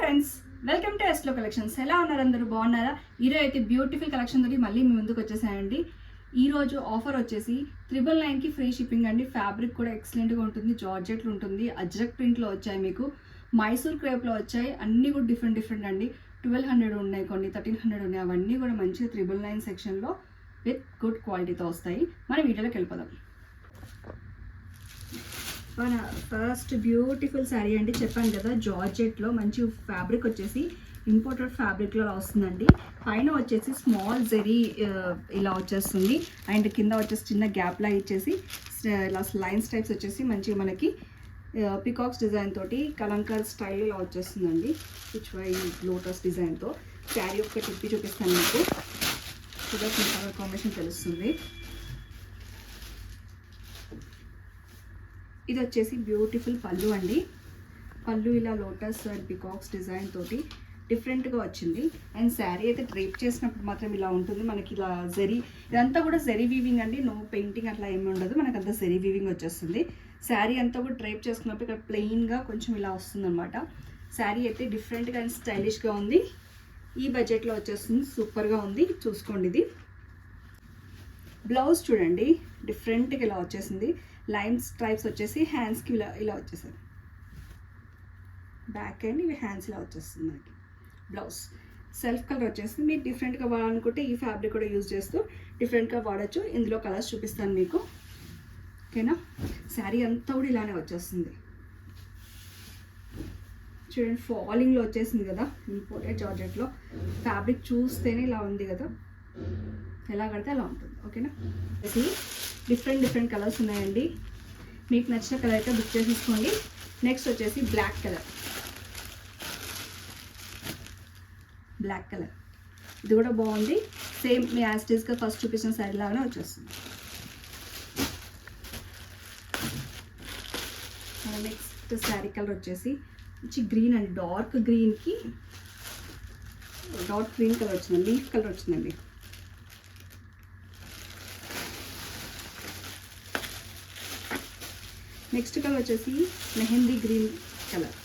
Friends, welcome to ఎస్లో collections. ఎలా ఉన్నారు? అందరూ బాగున్నారా? ఈరోజు అయితే బ్యూటిఫుల్ కలెక్షన్ తోటి మళ్ళీ మీ ముందుకు వచ్చేసాయండి. ఈరోజు ఆఫర్ వచ్చేసి 999కి ఫ్రీ షిప్పింగ్ అండి. ఫ్యాబ్రిక్ కూడా ఎక్సలెంట్గా ఉంటుంది, జార్జెట్లు ఉంటుంది, అజ్రక్ ప్రింట్లో వచ్చాయి, మీకు మైసూర్ క్రేప్లో వచ్చాయి. అన్నీ కూడా డిఫరెంట్ అండి. 1200 ఉన్నాయి, కొన్ని 1300 ఉన్నాయి. అవన్నీ కూడా మంచిగా 999 సెక్షన్లో విత్ గుడ్ క్వాలిటీతో వస్తాయి. మనం వీడియోలోకి వెళ్ళిపోదాం. మన ఫస్ట్ బ్యూటిఫుల్ శారీ అండి. చెప్పాను కదా, జార్జెట్లో మంచి ఫ్యాబ్రిక్ వచ్చేసి ఇంపోర్టెడ్ ఫ్యాబ్రిక్లో వస్తుందండి. పైన వచ్చేసి స్మాల్ జెరీ ఇలా వచ్చేస్తుంది, అండ్ కింద వచ్చేసి చిన్న గ్యాప్లా ఇచ్చేసి ఇలా లైన్స్ టైప్స్ వచ్చేసి మంచిగా మనకి పికాక్స్ డిజైన్ తోటి కలంకార్ స్టైల్ ఇలా వచ్చేస్తుందండి. విచ్ వై లోటస్ డిజైన్తో శారీ ఒక్క టిప్పి చూపిస్తాను మీకు. చూడ కలర్ కాంబినేషన్ తెలుస్తుంది. ఇది వచ్చేసి బ్యూటిఫుల్ పళ్ళు అండి. పళ్ళు ఇలా లోటస్ అండ్ పికాక్స్ డిజైన్ తోటి డిఫరెంట్గా వచ్చింది. అండ్ శారీ అయితే డ్రేప్ చేసినప్పుడు మాత్రం ఇలా ఉంటుంది. మనకి ఇలా జరీ, ఇదంతా కూడా జరీ వీవింగ్ అండి. నో పెయింటింగ్ అట్లా ఏమి ఉండదు, మనకు అంతా జరీ వీవింగ్ వచ్చేస్తుంది. శారీ అంతా కూడా డ్రేప్ చేసుకున్నప్పుడు ఇక్కడ ప్లెయిన్గా కొంచెం ఇలా వస్తుంది అనమాట. శారీ అయితే డిఫరెంట్గా అండ్ స్టైలిష్గా ఉంది. ఈ బడ్జెట్లో వచ్చేస్తుంది, సూపర్గా ఉంది. చూసుకోండి. ఇది బ్లౌజ్ చూడండి, డిఫరెంట్గా ఇలా వచ్చేసింది. లైన్స్ స్ట్రైప్స్ వచ్చేసి హ్యాండ్స్కి ఇలా వచ్చేసాయి. బ్యాక్ అండ్ ఇవి హ్యాండ్స్ ఇలా వచ్చేస్తుంది మనకి. బ్లౌజ్ సెల్ఫ్ కలర్ వచ్చేసింది. మీరు డిఫరెంట్గా వాడాలనుకుంటే ఈ ఫ్యాబ్రిక్ కూడా యూజ్ చేస్తూ డిఫరెంట్గా వాడచ్చు. ఇందులో కలర్స్ చూపిస్తాను మీకు, ఓకేనా? శారీ అంతా కూడా ఇలానే వచ్చేస్తుంది. చూడండి, ఫాలింగ్లో వచ్చేసింది కదా, ఇంపోర్టెడ్ జార్జెట్లో. ఫ్యాబ్రిక్ చూస్తేనే ఇలా ఉంది కదా, ఎలా కడితే అలా ఉంటుంది, ఓకేనా? ఇది డిఫరెంట్ కలర్స్ ఉన్నాయండి. మీకు నచ్చిన కలర్ అయితే బుక్ చేసేసుకోండి. నెక్స్ట్ వచ్చేసి బ్లాక్ కలర్. ఇది కూడా బాగుంది. సేమ్ మీ యాస్టీస్గా ఫస్ట్ చూపించిన శారీ లాగానే వచ్చేస్తుంది. నెక్స్ట్ శారీ కలర్ వచ్చేసి మంచి గ్రీన్ అండి. డార్క్ గ్రీన్కి డార్క్ గ్రీన్ కలర్ వచ్చింది, లీఫ్ కలర్ వచ్చిందండి. నెక్స్ట్ కలర్ వచ్చేసి మెహందీ గ్రీన్ కలర్.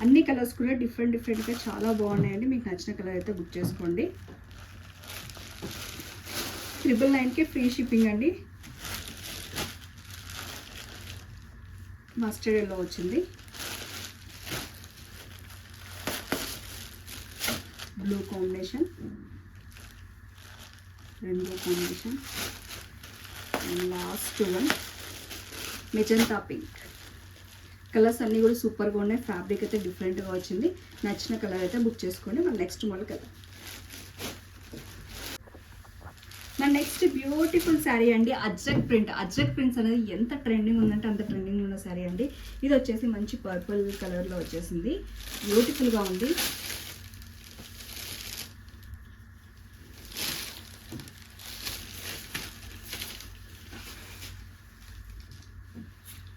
అన్ని కలర్స్ కూడా డిఫరెంట్గా చాలా బాగున్నాయండి. మీకు నచ్చిన కలర్ అయితే బుక్ చేసుకోండి. 999కి ఫ్రీ షిప్పింగ్ అండి. మస్టర్డ్ ఎల్లో వచ్చింది, blue combination, rainbow combination, and last one magenta pink. Colours అన్నీ కూడా సూపర్గా ఉన్నాయి. ఫ్యాబ్రిక్ అయితే డిఫరెంట్గా వచ్చింది. నచ్చిన కలర్ అయితే బుక్ చేసుకోండి. మన నెక్స్ట్ మోడల్ కలర్. మన నెక్స్ట్ బ్యూటిఫుల్ శారీ అండి, అజ్రక్ ప్రింట్స్ అనేది ఎంత ట్రెండింగ్ ఉందంటే అంత ట్రెండింగ్ ఉన్న శారీ అండి. ఇది వచ్చేసి మంచి పర్పుల్ కలర్లో వచ్చేసింది, బ్యూటిఫుల్గా ఉంది.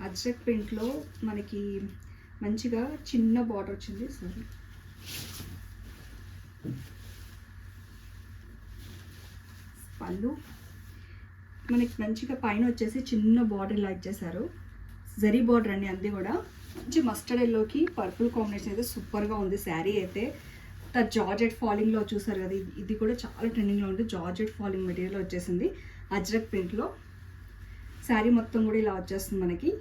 అజ్రక్ ప్రింట్లో మనకి మంచిగా చిన్న బార్డర్ వచ్చింది. సారీ, పళ్ళు మనకి మంచిగా పైన వచ్చేసి చిన్న బార్డర్ ఇలా ఇచ్చేసారు. జరీ బార్డర్ అండి. అంది కూడా మంచి మస్టర్డ్ ఎల్లోకి పర్పుల్ కాంబినేషన్ అయితే సూపర్గా ఉంది. శారీ అయితే జార్జెట్ ఫాలింగ్లో చూసారు కదా, ఇది కూడా చాలా ట్రెండింగ్లో ఉంది. జార్జెట్ ఫాలింగ్ మెటీరియల్ వచ్చేసింది అజ్రక్ ప్రింట్లో. శారీ మొత్తం కూడా ఇలా వచ్చేస్తుంది మనకి.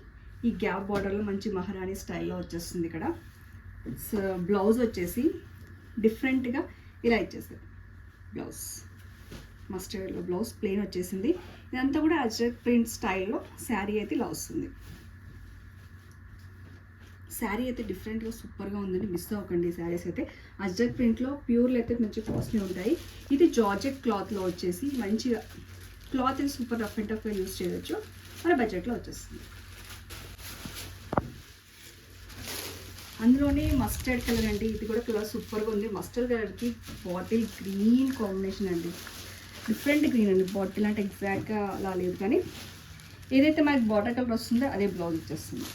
ఈ గ్యాప్ బార్డర్లో మంచి మహారాణి స్టైల్లో వచ్చేస్తుంది. ఇక్కడ బ్లౌజ్ వచ్చేసి డిఫరెంట్గా ఇలా ఇచ్చేస్తుంది. బ్లౌజ్ మస్టర్డ్లో బ్లౌజ్ ప్లెయిన్ వచ్చేసింది. ఇదంతా కూడా అజ్రక్ ప్రింట్ స్టైల్లో శారీ అయితే ఇలా వస్తుంది. శారీ అయితే డిఫరెంట్గా సూపర్గా ఉందండి, మిస్ అవ్వకండి. ఈ శారీస్ అయితే అజ్రక్ ప్రింట్లో ప్యూర్లు అయితే మంచి కాస్ట్లీ ఉంటాయి. ఇది జార్జెట్ క్లాత్లో వచ్చేసి మంచిగా క్లాత్ అయితే సూపర్ రఫ్ అండ్ టఫ్గా యూజ్ చేయవచ్చు. మన బడ్జెట్లో వచ్చేస్తుంది. అందులోనే మస్టర్డ్ కలర్ అండి. ఇది కూడా కలర్ సూపర్గా ఉంది. మస్టర్డ్ కలర్కి బాటిల్ గ్రీన్ కాంబినేషన్ అండి. డిఫరెంట్ గ్రీన్ అండి. బాటిల్ అంటే ఎగ్జాక్ట్గా అలా లేదు, కానీ ఏదైతే మనకి బార్డర్ కలర్ వస్తుందో అదే బ్లౌజ్ వచ్చేస్తుంది.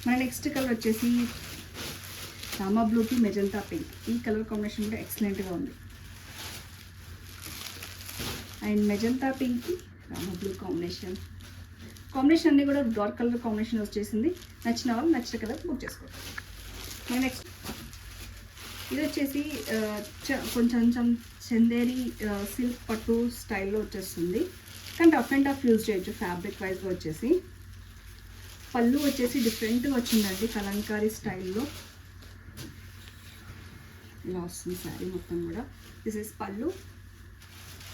మన నెక్స్ట్ కలర్ వచ్చేసి రామా బ్లూకి మెజంతా పింక్. ఈ కలర్ కాంబినేషన్ కూడా ఎక్సలెంట్గా ఉంది. అండ్ మెజంతా పింక్కి రామా బ్లూ కాంబినేషన్, కాంబినేషన్ అన్నీ కూడా డార్క్ కలర్ కాంబినేషన్ వచ్చేసింది. నచ్చిన వాళ్ళు నచ్చిన కలర్ బుక్ చేసుకోండి. నెక్స్ట్ ఇది వచ్చేసి కొంచెం చందేరి సిల్క్ పట్టు స్టైల్లో వచ్చేస్తుంది. కానీ రఫ్ అండ్ టఫ్ యూజ్ చేయొచ్చు ఫ్యాబ్రిక్ వైజ్గా వచ్చేసి. పళ్ళు వచ్చేసి డిఫరెంట్గా వచ్చిందండి, కలంకారీ స్టైల్లో ఇలా వస్తుంది శారీ మొత్తం కూడా. దిస్ ఇస్ పళ్ళు.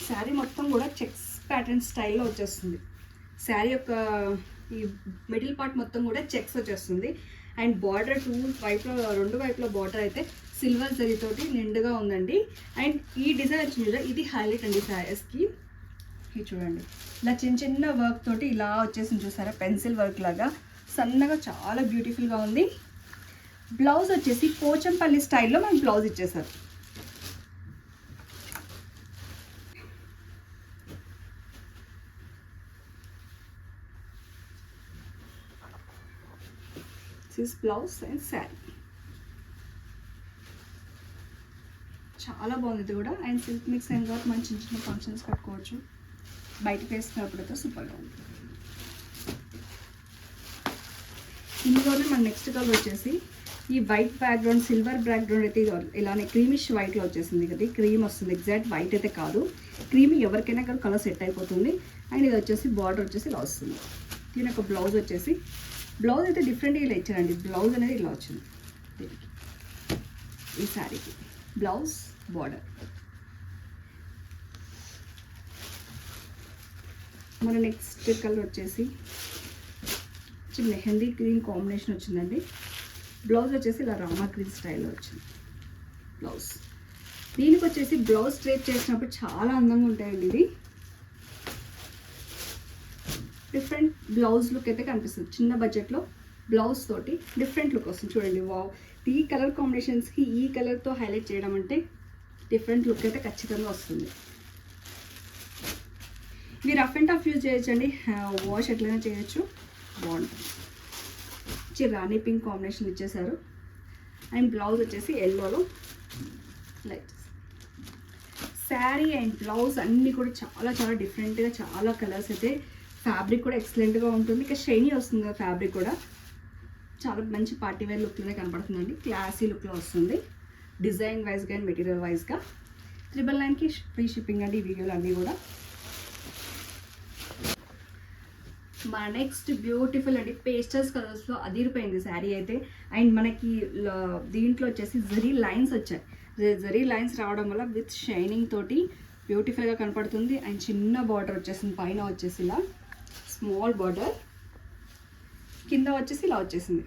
శారీ మొత్తం కూడా చెక్స్ ప్యాటర్న్ స్టైల్లో వచ్చేస్తుంది. శారీ యొక్క ఈ మిడిల్ పార్ట్ మొత్తం కూడా చెక్స్ వచ్చేస్తుంది. అండ్ బార్డర్ రెండు వైపులో బార్డర్ అయితే సిల్వర్ జరీతోటి నిండుగా ఉందండి. అండ్ ఈ డిజైన్ వచ్చింది కదా, ఇది హైలైట్ అండి శారీస్కి. ఇది చూడండి, ఇలా చిన్న వర్క్ తోటి ఇలా వచ్చేసింది చూసారా, పెన్సిల్ వర్క్ లాగా సన్నగా చాలా బ్యూటిఫుల్గా ఉంది. బ్లౌజ్ వచ్చేసి పోచంపల్లి స్టైల్లో మనకి బ్లౌజ్ ఇచ్చేసారు. దిస్ బ్లౌజ్ అండ్ శారీ చాలా బాగుంది ఇది కూడా. అండ్ సిల్క్ మిక్స్ అయిన తర్వాత మనం చిన్న ఫంక్షన్స్ కట్టుకోవచ్చు, బయటకు వేసుకున్నప్పుడు అయితే సూపర్గా ఉంది. ఇందులోనే మన నెక్స్ట్ కలర్ వచ్చేసి ఈ వైట్ బ్యాక్గ్రౌండ్ సిల్వర్ బ్యాక్గ్రౌండ్ అయితే ఇలానే క్రీమిష్ వైట్లో వచ్చేసింది కదా, క్రీమ్ వస్తుంది. ఎగ్జాక్ట్ వైట్ అయితే కాదు, క్రీమ్ ఎవరికైనా కూడా కలర్ సెట్ అయిపోతుంది. అండ్ ఇది వచ్చేసి బార్డర్ వచ్చేసి ఇలా వస్తుంది. దీని యొక్క బ్లౌజ్ వచ్చేసి, బ్లౌజ్ అయితే డిఫరెంట్గా ఇలా ఇచ్చారండి. బ్లౌజ్ అనేది ఇలా వచ్చింది దీనికి, ఈ శారీకి బ్లౌజ్ బార్డర్. మన నెక్స్ట్ కలర్ వచ్చేసి మెహందీ గ్రీన్ కాంబినేషన్ వచ్చిందండి. బ్లౌజ్ వచ్చేసి ఇలా రామా గ్రీన్ స్టైల్లో వచ్చింది బ్లౌజ్. దీనికి వచ్చేసి బ్లౌజ్ స్ట్రేట్ చేసినప్పుడు చాలా అందంగా ఉంటాయండి. ఇది డిఫరెంట్ బ్లౌజ్ లుక్ అయితే కనిపిస్తుంది. చిన్న బడ్జెట్లో బ్లౌజ్ తోటి డిఫరెంట్ లుక్ వస్తుంది చూడండి. వావ్, ఈ కలర్ కాంబినేషన్స్కి ఈ కలర్తో హైలైట్ చేయడం అంటే డిఫరెంట్ లుక్ అయితే ఖచ్చితంగా వస్తుంది. ఇవి రఫ్ అండ్ టఫ్ యూజ్ చేయొచ్చండి, వాష్ ఎట్లయినా చేయొచ్చు, బాగుంటుంది. రాణి పింక్ కాంబినేషన్ ఇచ్చేసారు. అండ్ బ్లౌజ్ వచ్చేసి ఎల్లోలో లైట్. శారీ అండ్ బ్లౌజ్ అన్నీ కూడా చాలా డిఫరెంట్గా, చాలా కలర్స్ అయితే. ఫ్యాబ్రిక్ కూడా ఎక్సలెంట్గా ఉంటుంది. ఇక షైనీ వస్తుంది కదా ఫ్యాబ్రిక్ కూడా, చాలా మంచి పార్టీ వేర్ లుక్లోనే కనపడుతుందండి. క్లాసీ లుక్లో వస్తుంది, డిజైన్ వైజ్గా అండ్ మెటీరియల్ వైజ్గా. 999కి ఫ్రీ షిప్పింగ్ అండి ఈ వీడియోలు అన్నీ కూడా. మా నెక్స్ట్ బ్యూటిఫుల్ అండి పేస్టల్స్ కలర్స్లో అదిరిపోయింది శారీ అయితే. అండ్ మనకి దీంట్లో వచ్చేసి జరీ లైన్స్ వచ్చాయి. జరీ లైన్స్ రావడం వల్ల విత్ షైనింగ్ తోటి బ్యూటిఫుల్గా కనపడుతుంది. అండ్ చిన్న బార్డర్ వచ్చేసింది, పైన వచ్చేసి ఇలా స్మాల్ బార్డర్, కింద వచ్చేసి ఇలా వచ్చేసింది.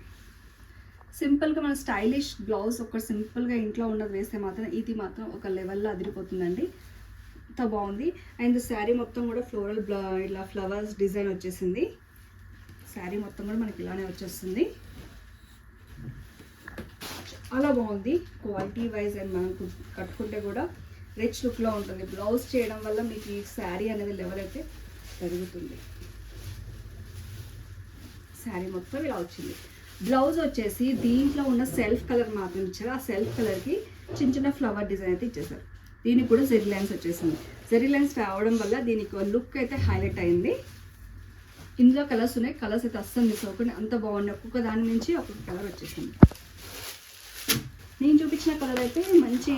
సింపుల్గా మన స్టైలిష్ బ్లౌజ్ ఒక సింపుల్గా ఇంట్లో ఉన్నది వేస్తే మాత్రం ఇది మాత్రం ఒక లెవెల్లో అదిరిపోతుందండి, అంత బాగుంది. అండ్ శారీ మొత్తం కూడా ఫ్లోరల్ ఇలా ఫ్లవర్స్ డిజైన్ వచ్చేసింది. శారీ మొత్తం కూడా మనకి ఇలానే వచ్చేస్తుంది, చాలా బాగుంది క్వాలిటీ వైజ్. అండ్ మనం కట్టుకుంటే కూడా రిచ్ లుక్లో ఉంటుంది. బ్లౌజ్ చేయడం వల్ల మీకు ఈ శారీ అనేది లెవెల్ అయితే పెరుగుతుంది. శారీ మొత్తం ఇలా వచ్చింది. బ్లౌజ్ వచ్చేసి దీంట్లో ఉన్న సెల్ఫ్ కలర్ మాత్రం ఇచ్చారు. ఆ సెల్ఫ్ కలర్కి చిన్న ఫ్లవర్ డిజైన్ అయితే ఇచ్చేసారు. దీనికి కూడా జెరీ లైన్స్ వచ్చేసింది. జెరీ లైన్స్ రావడం వల్ల దీనికి లుక్ అయితే హైలైట్ అయింది. ఇందులో కలర్స్ ఉన్నాయి, కలర్స్ అయితే అస్సలు మిస్ అవ్వకుండా అంత బాగున్నాయి. ఒక్కొక్క దాని నుంచి ఒక్కొక్క కలర్ వచ్చేసింది. నేను చూపించిన కలర్ అయితే మంచి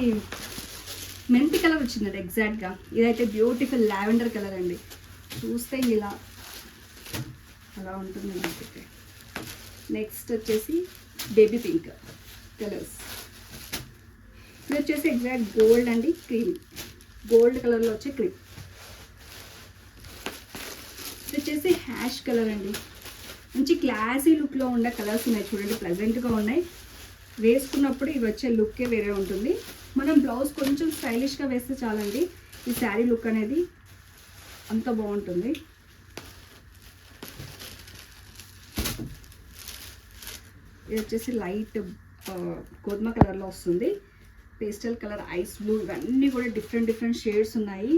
మెంతి కలర్ వచ్చిందండి ఎగ్జాక్ట్గా. ఇదైతే బ్యూటిఫుల్ లావెండర్ కలర్ అండి. చూస్తే ఇలా అలా ఉంటుంది నాకైతే. నెక్స్ట్ వచ్చేసి బేబీ పింక్ కలర్స్. ఇది వచ్చేసి ఎగ్జాక్ట్ గోల్డ్ అండి, క్రీమ్ గోల్డ్ కలర్లో వచ్చే క్రీమ్. ఇది వచ్చేసి హ్యాష్ కలర్ అండి. మంచి క్లాసీ లుక్లో ఉండే కలర్స్ ఉన్నాయి చూడండి, ప్లెజెంట్గా ఉన్నాయి. వేసుకున్నప్పుడు ఇవి వచ్చే లుక్కే వేరే ఉంటుంది. మనం బ్లౌజ్ కొంచెం స్టైలిష్గా వేస్తే చాలండి ఈ శారీ లుక్ అనేది అంత బాగుంటుంది. ఇది వచ్చేసి లైట్ గోధుమ కలర్లో వస్తుంది. పేస్టల్ కలర్, ఐస్ బ్లూ, ఇవన్నీ కూడా డిఫరెంట్ షేడ్స్ ఉన్నాయి.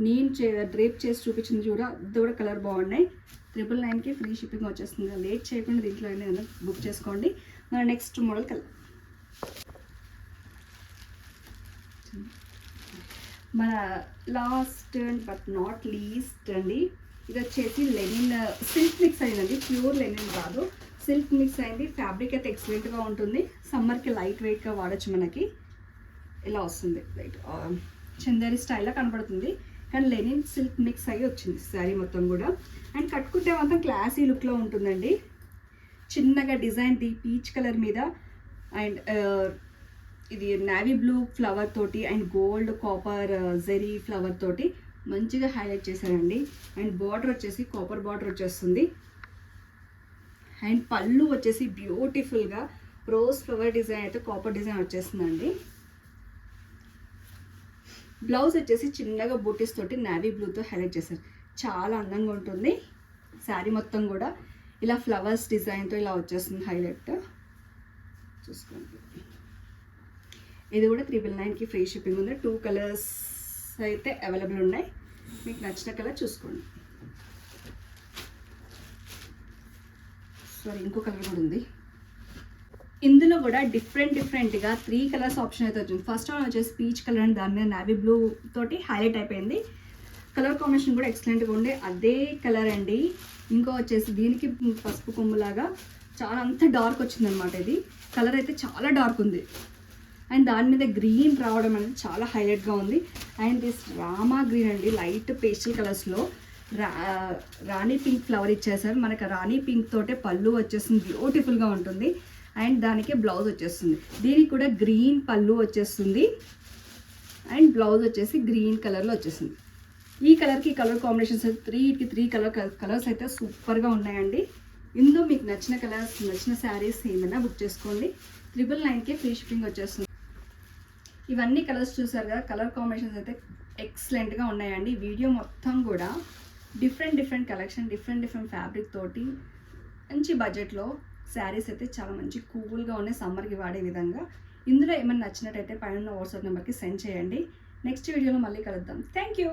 నేను డ్రేప్ చేసి చూపించింది చూడ, ఇది కూడా కలర్ బాగున్నాయి. 999కి ఫ్రీ షిప్పింగ్ వచ్చేస్తుంది. లేట్ చేయకుండా దీంట్లో అయినా బుక్ చేసుకోండి. మన నెక్స్ట్ మోడల్ కలర్, మన లాస్ట్ బట్ నాట్ లీస్ట్ అండి. ఇది వచ్చేసి లెనిన్ సిల్క్ మిక్స్ అయిందండి, ప్యూర్ లెనిన్ కాదు, సిల్క్ మిక్స్ అయింది. ఫ్యాబ్రిక్ అయితే ఎక్సలెంట్గా ఉంటుంది, సమ్మర్కి లైట్ వెయిట్గా వాడచ్చు. మనకి ఇలా వస్తుంది, లైట్ చందేరి స్టైల్లో కనపడుతుంది, కానీ లెనిన్ సిల్క్ మిక్స్ అయ్యి వచ్చింది శారీ మొత్తం కూడా. అండ్ కట్టుకుంటే మాత్రం క్లాసీ లుక్లో ఉంటుందండి. చిన్నగా డిజైన్ ది పీచ్ కలర్ మీద అండ్ ఇది నావీ బ్లూ ఫ్లవర్ తోటి and gold copper zari flower తోటి మంచిగా హైలైట్ చేశారండి. అండ్ బార్డర్ వచ్చేసి కాపర్ బార్డర్ వచ్చేస్తుంది. అండ్ పళ్ళు వచ్చేసి బ్యూటిఫుల్గా రోజ్ ఫ్లవర్ డిజైన్ అయితే కాపర్ డిజైన్ వచ్చేస్తుందండి. బ్లౌజ్ వచ్చేసి చిన్నగా బూటీస్ తోటి నావీ బ్లూతో హైలైట్ చేశారు, చాలా అందంగా ఉంటుంది. శారీ మొత్తం కూడా ఇలా ఫ్లవర్స్ డిజైన్తో ఇలా వచ్చేస్తుంది హైలైట్. చూసుకోండి, ఇది కూడా 999కి ఫ్రీ షిప్పింగ్ ఉంది. 2 కలర్స్ అయితే అవైలబుల్ ఉన్నాయి, మీకు నచ్చిన కలర్ చూసుకోండి. సారీ, ఇంకో కలర్ కూడా ఉంది. ఇందులో కూడా డిఫరెంట్గా 3 కలర్స్ ఆప్షన్ అయితే వచ్చింది. ఫస్ట్ వన్ వచ్చేసి పీచ్ కలర్ అండ్ దాని మీద నావీ బ్లూ తోటి హైలైట్ అయిపోయింది. కలర్ కాంబినేషన్ కూడా ఎక్సలెంట్గా ఉండే అదే కలర్ అండి. ఇంకో వచ్చేసి దీనికి పసుపు కొమ్ములాగా చాలా అంత డార్క్ వచ్చిందనమాట. ఇది కలర్ అయితే చాలా డార్క్ ఉంది అండ్ దాని మీద గ్రీన్ రావడం అనేది చాలా హైలైట్గా ఉంది. అండ్ దిస్ రామా గ్రీన్ అండి, లైట్ పేస్టల్ కలర్స్లో రాణి పింక్ ఫ్లవర్ ఇచ్చేసారు. మనకు రాణి పింక్ తోటే పళ్ళు వచ్చేస్తుంది, బ్యూటిఫుల్గా ఉంటుంది. అండ్ దానికి బ్లౌజ్ వచ్చేస్తుంది, దీనికి కూడా గ్రీన్ పళ్ళు వచ్చేస్తుంది అండ్ బ్లౌజ్ వచ్చేసి గ్రీన్ కలర్లో వచ్చేస్తుంది. ఈ కలర్కి కలర్ కాంబినేషన్స్ అయితే 3 కలర్స్ అయితే సూపర్గా ఉన్నాయండి. ఇందులో మీకు నచ్చిన కలర్స్, నచ్చిన శారీస్ ఏమైనా బుక్ చేసుకోండి. 999కి ఫ్రీ షిప్పింగ్ వచ్చేస్తుంది. ఇవన్నీ కలర్స్ చూసారు కదా, కలర్ కాంబినేషన్స్ అయితే ఎక్సలెంట్గా ఉన్నాయండి. వీడియో మొత్తం కూడా డిఫరెంట్ కలెక్షన్, డిఫరెంట్ ఫ్యాబ్రిక్ తోటి మంచి బడ్జెట్లో శారీస్ అయితే చాలా మంచి కూల్గా ఉన్నాయి సమ్మర్కి వాడే విధంగా. ఇందులో ఏమైనా నచ్చినట్టయితే పైన వాట్సాప్ నెంబర్కి సెండ్ చేయండి. నెక్స్ట్ వీడియోలో మళ్ళీ కలుద్దాం. Thank you.